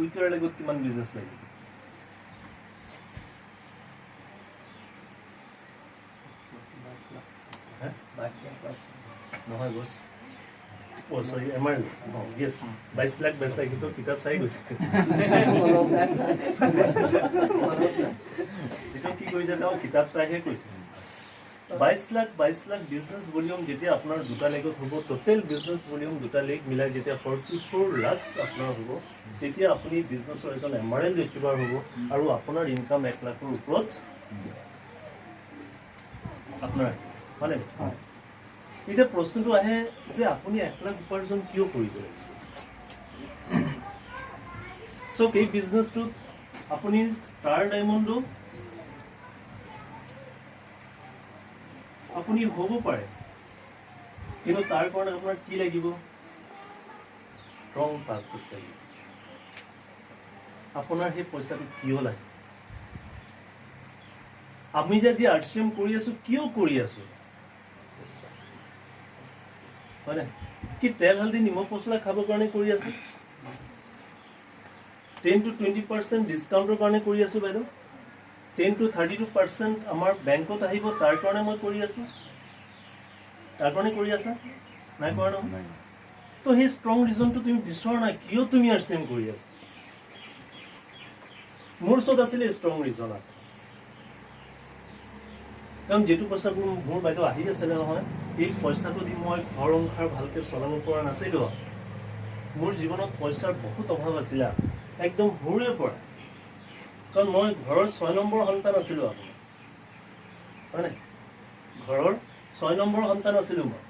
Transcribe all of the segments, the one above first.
উইকেৰ লগত কিমান বিজনেছ লাগিব নহয় বছ সৰি আমাৰ য়েছ 22 লাখ সেইটো কিতাপ চাই গৈছে এতিয়া কি কৰিছে তেওঁ কিতাপ চাইহে কৈছে 22 লাখ বিজনেছ ভলিউম যেতিয়া আপোনাৰ দুটা লেগত হ'ব টোটেল বিজনেছ ভলিউম দুটা লেগ মিলাই যেতিয়া 44 লাখ আপোনাৰ হ'ব তেতিয়া আপুনি বিজনেছৰ এজন এমাৰেল এচিভাৰ হ'ব আৰু আপোনাৰ ইনকাম 1 লাখৰ ওপৰত আপোনাৰ মানে এতিয়া প্ৰশ্নটো আহে যে আপুনি 1 লাখ উপাৰ্জন কিয় কৰিব চ' এই বিজনেছটোত আপুনি ষ্টাৰ ডায়মণ্ডো আপুনি হ'ব পাৰে কিন্তু তাৰ কাৰণে আপোনাৰ কি লাগিব ষ্ট্ৰং পাৰপাছ লাগিব আপোনাৰ সেই পইচাটো কিয় লাগে আমি যে আজি আৰচিএম কৰি আছো কিয় কৰি আছো হয় কি তেল হালদি নিমখ মছলা খাবৰ কাৰণে কৰি আছো 10 to 20% ডিসকাউন্টৰ কাৰণে কৰি আছো বাইদেউ 10 to 32% আমাৰ বেংকত আহিব তাৰ কাৰণে মই কৰি আছো তাৰ কাৰণে কৰি আছা নাই কৰা নহয় তো সেই ষ্ট্ৰং ৰিজনটো তুমি বিচৰা নাই কিয় তুমি আৰচিএম কৰি আছা মোৰ ওচৰত আছিলে ষ্ট্ৰং ৰিজন কাৰণ যেটো পইচাবোৰ মোৰ বাইদেউ আহি আছিলে নহয় এই পইচাটো দি মই ঘৰ সংসাৰ ভালকে চলাব পৰা নাছিলো মোৰ জীৱনত পইচাৰ বহুত অভাৱ আছিল একদম সৰুৰে পৰা কাৰণ মই ঘৰৰ 6 নম্বৰ সন্তান আছিলো মানে ঘৰৰ 6 নম্বৰ সন্তান আছিলো মই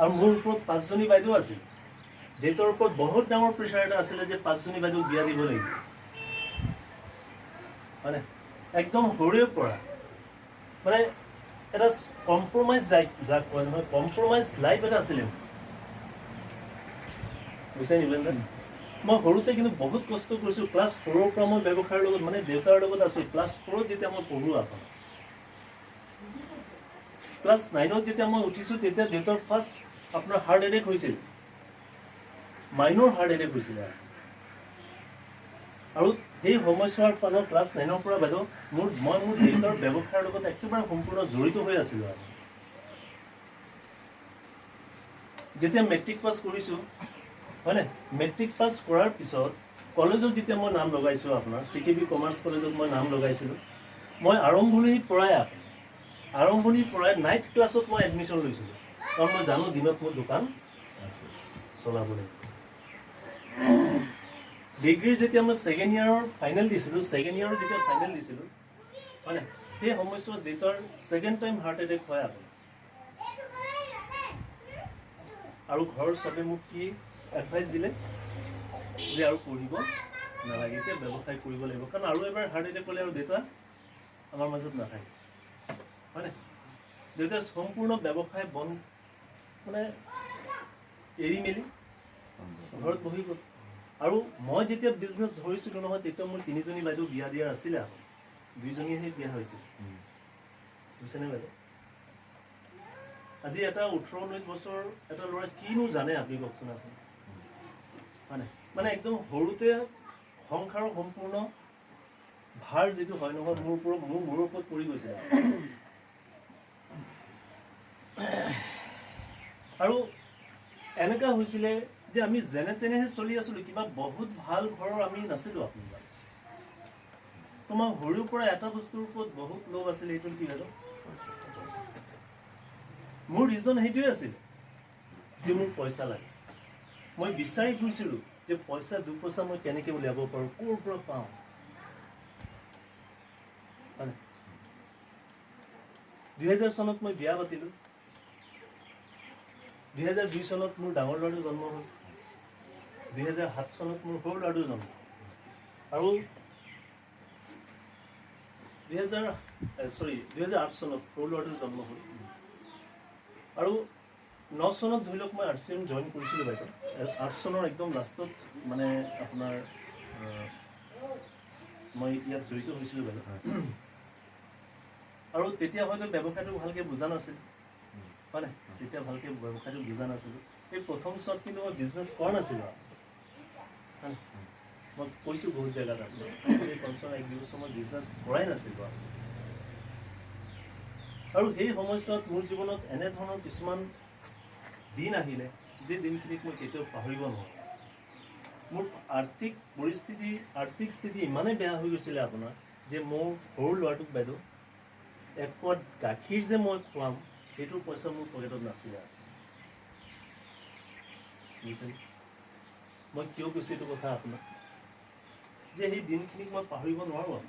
আৰু মোৰ ওপৰত 5 জনী বাইদেউ আছিল যেটোৰ ওপৰত বহুত ডাঙৰ প্ৰেছাৰ এটা আছিল যে 5 জনী বাইদেউ বিয়া দিব লাগিব মানে একদম সৰুৰে পৰা মানে এটা কম্প্ৰমাইজ যাক কয় নহয় কম্প্ৰমাইজ লাইফ এটা আছিলে বুঝাই নিবেন মই সৰুতে কিন্তু বহুত কষ্ট কৰিছো ক্লাছ 4 ৰ পৰা মই ব্যৱসায়ৰ লগত মানে দেউতাৰ লগত আছো ক্লাছ 4 যেতিয়া মই পঢ়ো আপন ক্লাছ 9 ত যেতিয়া মই উঠিছো তেতিয়া দেউতাৰ ফাৰ্ষ্ট আপোনাৰ হাৰ্ট এটেক হৈছিল মাইনৰ হাৰ্ট এটেক হৈছিল আৰু এই সমস্যাৰ পানৰ ক্লাছ 9 ৰ পৰা বাইদেউ মোৰ দেউতাৰ ব্যৱসায়ৰ লগত একেবাৰে সম্পূৰ্ণ জড়িত হৈ আছিল যেতিয়া মেট্ৰিক পাছ কৰিছো হয়নে মেট্ৰিক পাছ কৰাৰ পিছত কলেজত যেতিয়া মই নাম লগাইছো আপোনাৰ সিকেবি কমাৰ্চ কলেজত মই নাম লগাইছিলো মই আৰম্ভণিৰ পৰাই নাইট ক্লাছত মই এডমিশন লৈছিলো কাৰণ মই জানো দিনত মোৰ দোকান আছে চলাবলৈ ডিগ্ৰী যেতিয়া মই সেকেন্ড ইয়াৰৰ ফাইনেল দিছিলো মানে সেই সময়ছোৱাত দেউতাৰ সেকেন্ড টাইম হাৰ্ট এটেক হয় আৰু ঘৰৰ সবে মোক কি এডভাইস দিলে যে আৰু পঢ়িব নালাগে এতিয়া ব্যৱসায় কৰিব লাগিব কাৰণ আৰু এবাৰ হাৰ্ট এটেক হ'লে আৰু দেউতা আমাৰ মাজত নাথাকে হয় দেউতাৰ সম্পূৰ্ণ ব্যৱসায় বন্ধ মানে এৰি মেলি ঘৰত বহি গ'ল আৰু মই যেতিয়া বিজনেছ ধৰিছিলো নহয় তেতিয়া মোৰ 3 জনী বাইদেউ বিয়া দিয়া আছিল 2 জনীহে বিয়া হৈছিল বুজিছেনে বাইদেউ আজি এটা 18-19 বছৰ এটা ল'ৰা কিনো জানে আপুনি কওকচোন আপুনি মানে একদম সৰুতে সংসাৰৰ সম্পূৰ্ণ ভাৰ যেটো হয় নহয় মোৰ ওপৰত পৰি গৈছে আৰু এনেকা হৈছিলে যে আমি যেনে তেনেহে চলি আছিলো কিবা বহুত ভাল ঘৰৰ আমি নাছিলো আপোনাৰ তোমাৰ সৰুৰ পৰা এটা বস্তুৰ ওপৰত বহুত লোভ আছিল এইটো কি হ'ল মোৰ ৰিজন হেইটোৱে আছিল যে মোৰ পইচা লাগে মই বিচাৰি ফুৰিছিলো যে পইচা 2 পইচা মই কেনেকৈ উলিয়াব পাৰো ক'ৰ পৰা পাওঁ 2000 চনত মই বিয়া পাতিলো 2002 চনত মোৰ ডাঙৰ ল'ৰাটো জন্ম হ'ল 2007 চনত মোৰ সৰু ল'ৰাটো জন্ম আৰু 2008 চনত সৰু ল'ৰাটো জন্ম হ'ল আৰু 9 চনত ধৰি লওক মই আৰচিএম জইন কৰিছিলো বাইদেউ 8 চনৰ একদম লাষ্টত মানে আপোনাৰ মই ইয়াত জড়িত হৈছিলো বাইদেউ আৰু তেতিয়া হয়তো ব্যৱসায়টো ভালকে বুজা নাছিল হয় তেতিয়া ভালকে ব্যৱসায়টো বুজা নাছিল এই প্ৰথম শট কিন্তু মই বিজনেছ কৰা নাছিল মই কৈছোঁ বহুত জেগাত আপোনাক এই কনচাৰ্ণ 1-2 বছৰ মই বিজনেছ কৰাই নাছিলোঁ আৰু সেই সময়ছোৱাত মোৰ জীৱনত এনেধৰণৰ কিছুমান দিন আহিলে যে দিনখিনিক মই কেতিয়াও পাহৰিব নোৱাৰোঁ মোৰ আৰ্থিক স্থিতি ইমানেই বেয়া হৈ গৈছিলে আপোনাৰ যে মোৰ সৰু ল'ৰাটোক বাইদেউ এক পোৱা গাখীৰ যে মই খুৱাম সেইটোৰ পইচা মোৰ পকেটত নাছিলে বুজিছে মই কিয় কৈছোঁ এইটো কথা আপোনাক যে সেই দিনখিনিক মই পাহৰিব নোৱাৰোঁ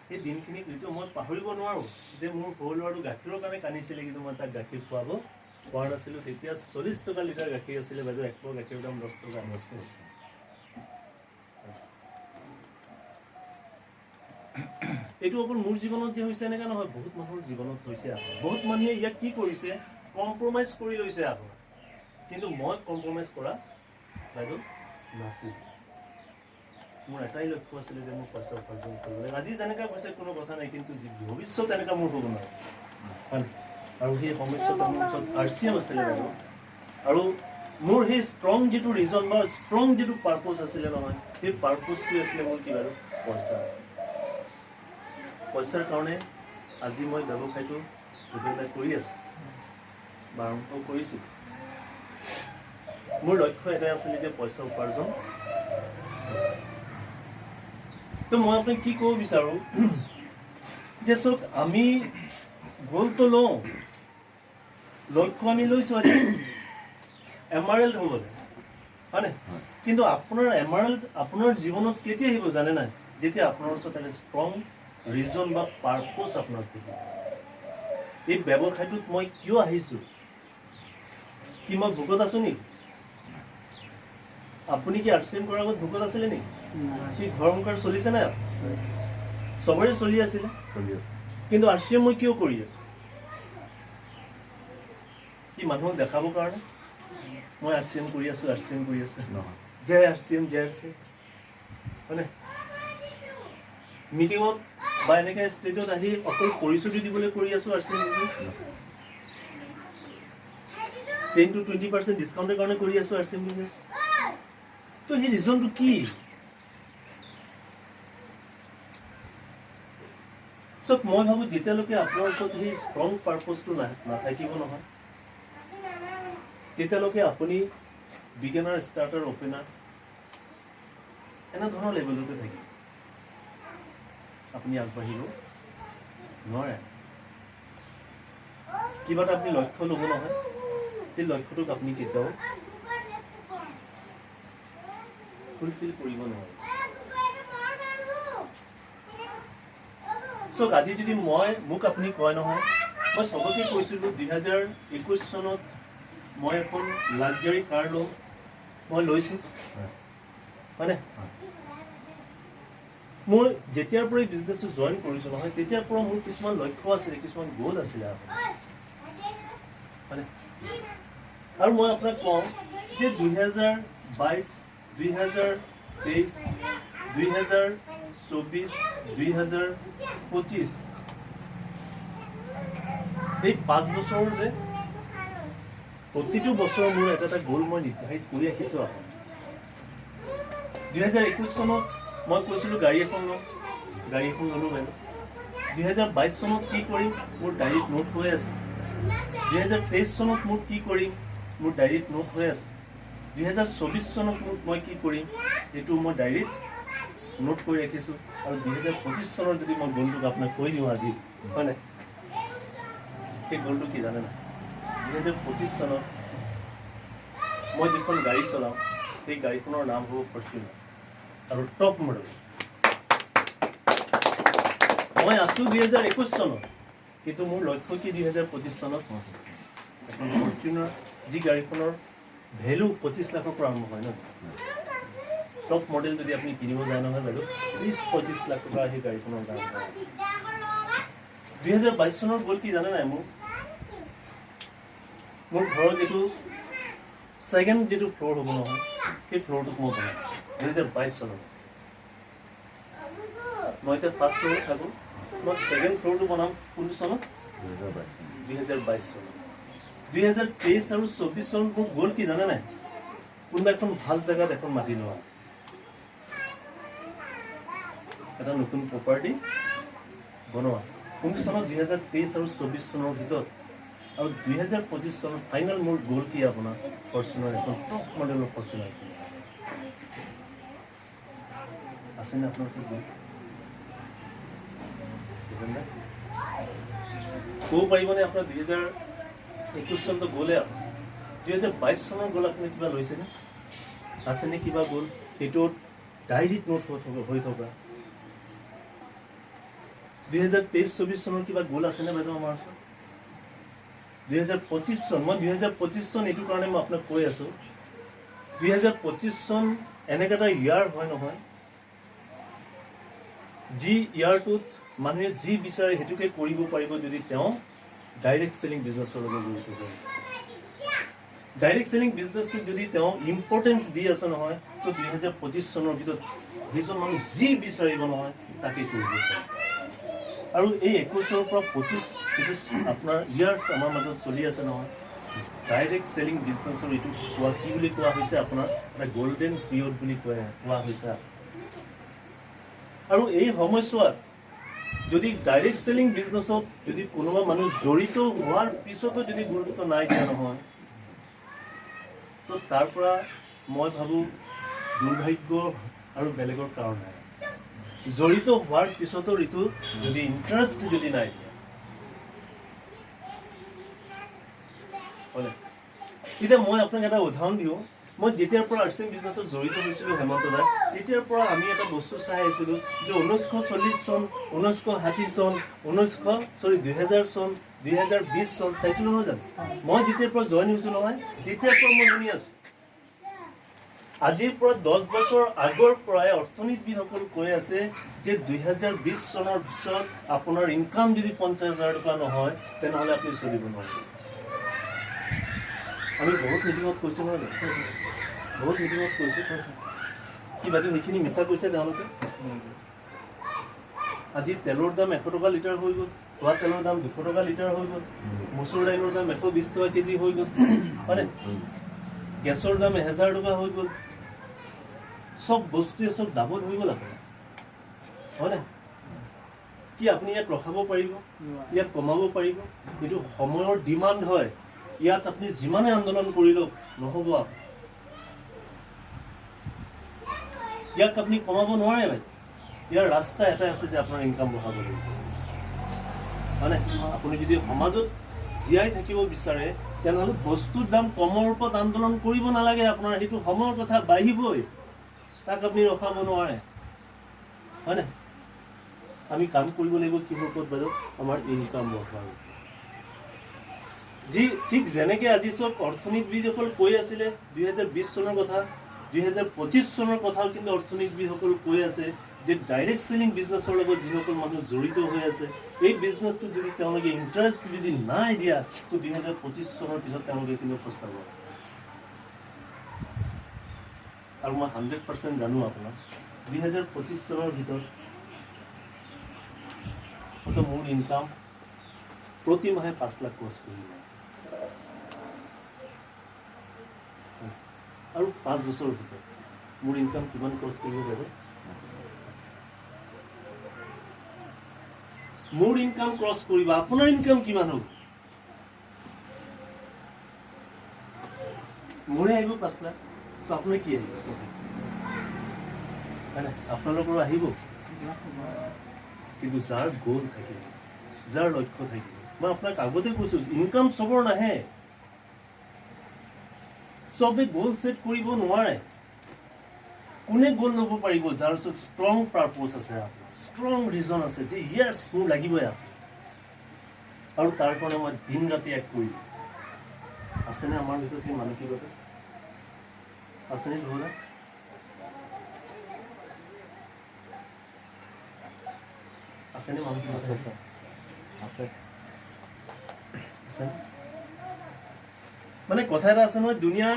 সেই দিনখিনিক যিটো মই পাহৰিব নোৱাৰোঁ যে মোৰ সৰু ল'ৰাটো গাখীৰৰ কাৰণে কান্দিছিলে কিন্তু মই তাক গাখীৰ খুৱাব পৰা নাছিলোঁ তেতিয়া 40 টকা লিটাৰ গাখীৰ আছিলে বাইদেউ এক পোৱা গাখীৰৰ দাম 10 টকা আছিলে এইটো অকল মোৰ জীৱনত যে হৈছে এনেকুৱা নহয় বহুত মানুহৰ জীৱনত হৈছে বহুত মানুহে ইয়াক কি কৰিছে কম্প্ৰমাইজ কৰি লৈছে আপোনাৰ কিন্তু মই কম্প্ৰমাইজ কৰা বাইদেউ নাছিল মোৰ এটাই লক্ষ্য আছিলে যে মোৰ পইচা উপাৰ্জন কৰিব লাগে আজি যেনেকুৱা কৈছে কোনো কথা নাই কিন্তু ভৱিষ্যত এনেকুৱা মোৰ হ'ব নোৱাৰে আৰু সেই সমস্যাটো মোৰ ওচৰত RCM আছিলে বাইদেউ আৰু মোৰ সেই ষ্ট্ৰং যিটো ৰিজন বা ষ্ট্ৰং যিটো পাৰ্পজ আছিলে নহয় সেই পাৰ্পজটো আছিলে মোৰ কি বাৰু পইচাৰ কাৰণে আজি মই ব্যৱসায়টো ব্যৱসায় কৰি আছোঁ বা আৰম্ভ কৰিছোঁ মোৰ লক্ষ্য এটাই আছিলে যে পইচা উপাৰ্জন তো মই আপোনাক কি ক'ব বিচাৰোঁ যে চাওক আমি গ'লটো লওঁ লক্ষ্য আমি লৈছোঁ আজি এমাৰেল্ড হ'বলৈ হয়নে কিন্তু আপোনাৰ এমাৰেল্ড আপোনাৰ জীৱনত কেতিয়া আহিব জানে নাই যেতিয়া আপোনাৰ ওচৰত এটা ষ্ট্ৰং ৰিজন বা পাৰ্পজ আপোনাৰ থাকিব এই ব্যৱসায়টোত মই কিয় আহিছোঁ কি মই ভোকত আছোঁ নেকি আপুনি কি RCM কৰাৰ আগত ভোকত আছিলে নেকি কি ঘৰ সংসাৰ চলিছে নাই চবৰে চলি আছিলে কিন্তু RCM মই কিয় কৰি আছোঁ কি মানুহক দেখাবৰ কাৰণে মই RCM কৰি আছোঁ জয় RCM হয়নে মিটিঙত বা এনেকৈ ষ্টেজত আহি অকল পৰিচয় দিবলৈ কৰি আছোঁ RCM বিজনেছ 10 to 20% ডিছকাউণ্টৰ কাৰণে কৰি আছোঁ RCM বিজনেছ তো সেই ৰিজনটো কি চব মই ভাবোঁ যেতিয়ালৈকে আপোনাৰ ওচৰত সেই ষ্ট্ৰং পাৰ্পজটো নাথাকিব নহয় তেতিয়ালৈকে আপুনি বিগিনাৰ ষ্টাৰ্টাৰ অপেনাৰ এনেধৰণৰ লেভেলতে থাকিব আপুনি আগবাঢ়িব নোৱাৰে কিবা এটা আপুনি লক্ষ্য ল'ব নহয় সেই লক্ষ্যটোক আপুনি কেতিয়াও ফুলফিল কৰিব নোৱাৰে চক আজি যদি মোক আপুনি কয় নহয় মই চবকে কৈছিলোঁ 2021 চনত মই এখন লাক্সাৰী কাৰ ল'ম মই লৈছোঁ হয়নে মোৰ যেতিয়াৰ পৰাই বিজনেছটো জইন কৰিছোঁ নহয় তেতিয়াৰ পৰা মোৰ কিছুমান লক্ষ্য আছিলে কিছুমান গ'ল আছিলে হয়নে আৰু মই আপোনাক কওঁ যে 2022 2023 2024 2025 এই 5 বছৰৰ যে প্ৰতিটো বছৰ মোৰ এটা গ'ল মই নিৰ্ধাৰিত কৰি ৰাখিছোঁ আপোনাৰ 2021 চনত মই কৈছিলোঁ গাড়ী এখন ল'লোঁ বাইদেউ 2022 চনত কি কৰিম মোৰ ডায়েৰীত নোট হৈ আছে 2023 চনত মোৰ কি কৰিম মোৰ ডায়েৰীত নোট হৈ আছে 2024 চনত মই কি কৰিম এইটো মই ডায়েৰীত নোট কৰি ৰাখিছোঁ আৰু 2025 চনৰ যদি মই গ'লটোক আপোনাক কৈ দিওঁ আজি হয়নে সেই গ'লটো কি জানে না 2025 চনত মই যিখন গাড়ী চলাওঁ সেই গাড়ীখনৰ নাম হ'ব ফৰ্চুনাৰ আৰু টপ মডেল মই আছোঁ 2021 চনত কিন্তু মোৰ লক্ষ্য কি 2025 চনত এখন ফৰ্চুনাৰ যি গাড়ীখনৰ ভেলু 25 লাখৰ পৰা আৰম্ভ হয় ন টপ মডেল যদি আপুনি কিনিব যায় নহয় বাইদেউ 30-35 লাখ টকা সেই গাড়ীখনৰ দাম হয় 2022 চনৰ গ'ল কি জানে নাই মোৰ ঘৰৰ যিটো ছেকেণ্ড যিটো ফ্ল'ৰ হ'ব নহয় সেই ফ্ল'ৰটোক মই বনাম 2022 চনত মই এতিয়া ফাৰ্ষ্ট ফ্ল'ৰত থাকোঁ মই ছেকেণ্ড ফ্ল'ৰটো বনাম কোনটো চনত 2022 চনত 2023 আৰু 24 চনত মোৰ গ'ল কি জানে নাই কোনোবা এখন ভাল জেগাত এখন মাটি লোৱা, এটা নতুন প্ৰপাৰ্টি বনোৱা। কোনটো চনত 2023 আৰু 24 চনৰ ভিতৰত, আৰু 2025 চনত ফাইনেল মোৰ গ'ল কি আপোনাৰ ফৰ্চুনাৰ এখন টপ মডেলৰ ফৰ্চুনাৰ আছেনে আপোনাৰ ওচৰত গ'ল? ক'ব পাৰিবনে আপোনাৰ 2021 চনটো গ'লে, 2022 চনৰ গ'ল আপুনি কিবা লৈছেনে? আছেনে কিবা গ'ল সেইটোত ডায়েৰীত নোট হৈ থকা? 2023-24 চনৰ কিবা গ'ল আছেনে বাইদেউ আমাৰ ওচৰত? 2025 চন, মই 2025 চন এইটো কাৰণে মই আপোনাক কৈ আছোঁ, 2025 চন এনেকৈ এটা ইয়াৰ হয় নহয়, যি ইয়াৰটোত মানুহে যি বিচাৰে সেইটোকে কৰিব পাৰিব যদি তেওঁ ডাইৰেক্ট চেলিং বিজনেছৰ লগত জড়িত হৈ আছে। ডাইৰেক্ট চেলিং বিজনেছটোক যদি তেওঁ ইম্পৰ্টেঞ্চ দি আছে নহয়, তো 2025 চনৰ ভিতৰত সেইজন মানুহ যি বিচাৰিব নহয় তাকে কৰিব পাৰে। আৰু এই 21ৰ পৰা 25 যিটো আপোনাৰ ইয়াৰ্ছ আমাৰ মাজত চলি আছে নহয়, ডাইৰেক্ট চেলিং বিজনেছৰ এইটো কোৱা কি বুলি কোৱা হৈছে, আপোনাৰ এটা গল্ডেন পিৰিয়ড বুলি কোৱা হৈছে। আৰু এই সময়ছোৱাত যদি ডাইৰেক্ট চেলিং বিজনেছত যদি কোনোবা মানুহ জড়িত হোৱাৰ পিছতো যদি গুৰুত্ব নাই দিয়া নহয়, তো তাৰ পৰা মই ভাবোঁ দুৰ্ভাগ্য আৰু বেলেগৰ কাৰণ নাই। জড়িত হোৱাৰ পিছতো ঋতু যদি ইণ্টাৰেষ্ট যদি নাই দিয়া, এতিয়া মই আপোনাক এটা উদাহৰণ দিওঁ। মই যেতিয়াৰ পৰা আৰ্চিং বিজনেছত জড়িত হৈছিলোঁ হেমন্ত দা, তেতিয়াৰ পৰা আমি এটা বস্তু চাই আহিছিলোঁ যে 1940 চন, 1960 চন, 2000 চন, 2020 চন চাইছিলোঁ নহয় জানো? মই যেতিয়াৰ পৰা জইন হৈছোঁ নহয়, তেতিয়াৰ পৰা মই শুনি আছোঁ। আজিৰ পৰা 10 বছৰ আগৰ পৰাই অৰ্থনীতিবিদসকল কৈ আছে যে 2020 চনৰ পিছত আপোনাৰ ইনকাম যদি 50,000 টকা নহয়, তেনেহ'লে আপুনি চলিব নোৱাৰিব। আমি বহুত মিটিঙত কৈছোঁ নহয়, বহুত মিটিঙত কৈছোঁ কি বাইদেউ সেইখিনি মিছা কৈছে তেওঁলোকে। আজি তেলৰ দাম 100 টকা লিটাৰ হৈ গ'ল, খোৱা তেলৰ দাম 200 টকা লিটাৰ হৈ গ'ল, মচুৰ দাইলৰ দাম 120 টকা কেজি হৈ গ'ল, হয়নে? গেছৰ দাম 1000 টকা হৈ গ'ল, চব বস্তুৱে চব ডাবল হৈ গ'ল আপোনাৰ, হয়নে? কি আপুনি ইয়াক ৰখাব পাৰিব? ইয়াক কমাব পাৰিব? এইটো সময়ৰ ডিমাণ্ড হয়। ইয়াত আপুনি যিমানে আন্দোলন কৰিলেও নহ'ব। ইয়াক আপুনি কমাব নোৱাৰে ভাই। ইয়াৰ ৰাস্তা এটাই আছে যে আপোনাৰ ইনকাম বঢ়াব লাগিব, হয়নে? আপুনি যদি সমাজত জীয়াই থাকিব বিচাৰে, তেনেহ'লে বস্তুৰ দাম কমৰ ওপৰত আন্দোলন কৰিব নালাগে। আপোনাৰ সেইটো সময়ৰ কথা বাঢ়িবই, তাক আপুনি ৰখাব নোৱাৰে, হয়নে? আমি কাম কৰিব লাগিব কিহৰ ওপৰত বাইদেউ? আমাৰ ইনকাম বঢ়াব। যি ঠিক যেনেকৈ আজি চব অৰ্থনীতিবিদসকল কৈ আছিলে 2020 চনৰ কথা, 2025 চনৰ কথাও কিন্তু অৰ্থনীতিবিদসকল কৈ আছে যে ডাইৰেক্ট চেলিং বিজনেছৰ লগত যিসকল মানুহ জড়িত হৈ আছে, এই বিজনেছটো যদি তেওঁলোকে ইণ্টাৰেষ্ট যদি নাই দিয়া, তো 2025 চনৰ পিছত তেওঁলোকে কিন্তু প্ৰস্তাৱ কৰে। আৰু মই 100% জানো আপোনাক 2025 চনৰ ভিতৰত মোৰ ইনকাম প্ৰতি মাহে 5 লাখ ক্ৰছ কৰিব, আৰু 5 বছৰৰ ভিতৰত মোৰ ইনকাম কিমান ক্ৰছ কৰিব বাইদেউ? মোৰ ইনকাম ক্ৰছ কৰিব, আপোনাৰ ইনকাম কিমান হ'ব? মোৰে আহিব 5 লাখ, তো আপোনাৰ কি আহিব? আপোনালোকৰো আহিব। কিন্তু যাৰ গ'ল থাকিব, যাৰ লক্ষ্য থাকিব, মই আপোনাক আগতে কৈছোঁ ইনকাম চবৰ নাহে, চবে গ'ল ছেট কৰিব নোৱাৰে। কোনে গ'ল ল'ব পাৰিব? যাৰ ওচৰত ষ্ট্ৰং পাৰ্পজ আছে, ষ্ট্ৰং ৰিজন আছে যে য়েছ মোৰ লাগিবই, আৰু তাৰ কাৰণে মই দিন ৰাতি এক কৰিম। আছেনে আমাৰ ভিতৰত সেই মানসিকতা? আছেনে ধৰা? আছেনে মানসিকতা? আছে। মানে কথা এটা আছে নহয়, দুনিয়া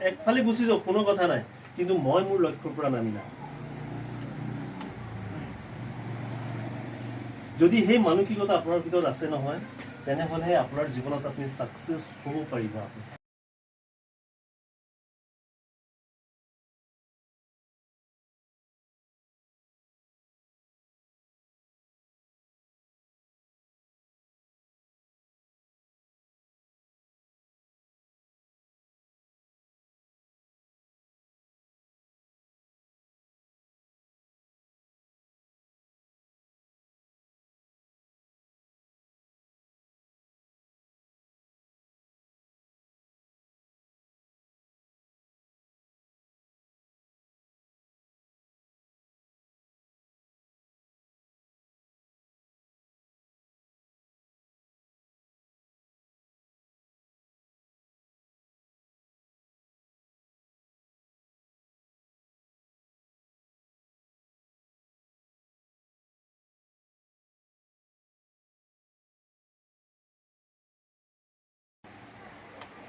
একফালে গুচি যাওক কোনো কথা নাই, কিন্তু মই মোৰ লক্ষ্যৰ পৰা নামি না। যদি সেই মানসিকতা আপোনাৰ ভিতৰত আছে নহয়, তেনেহ'লে আপোনাৰ জীৱনত আপুনি ছাকচেছ হ'ব পাৰিব।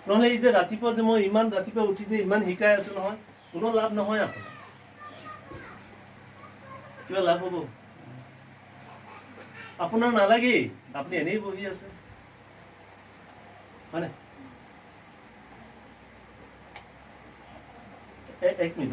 নহ'লে এই যে ৰাতিপুৱা যে মই ইমান ৰাতিপুৱা উঠি যে ইমান শিকাই আছো নহয়, কোনো লাভ নহয় আপোনাৰ। কিবা লাভ হ'ব? আপোনাৰ নালাগেই, আপুনি এনেই বহি আছে, হয়নে? এক মিনিট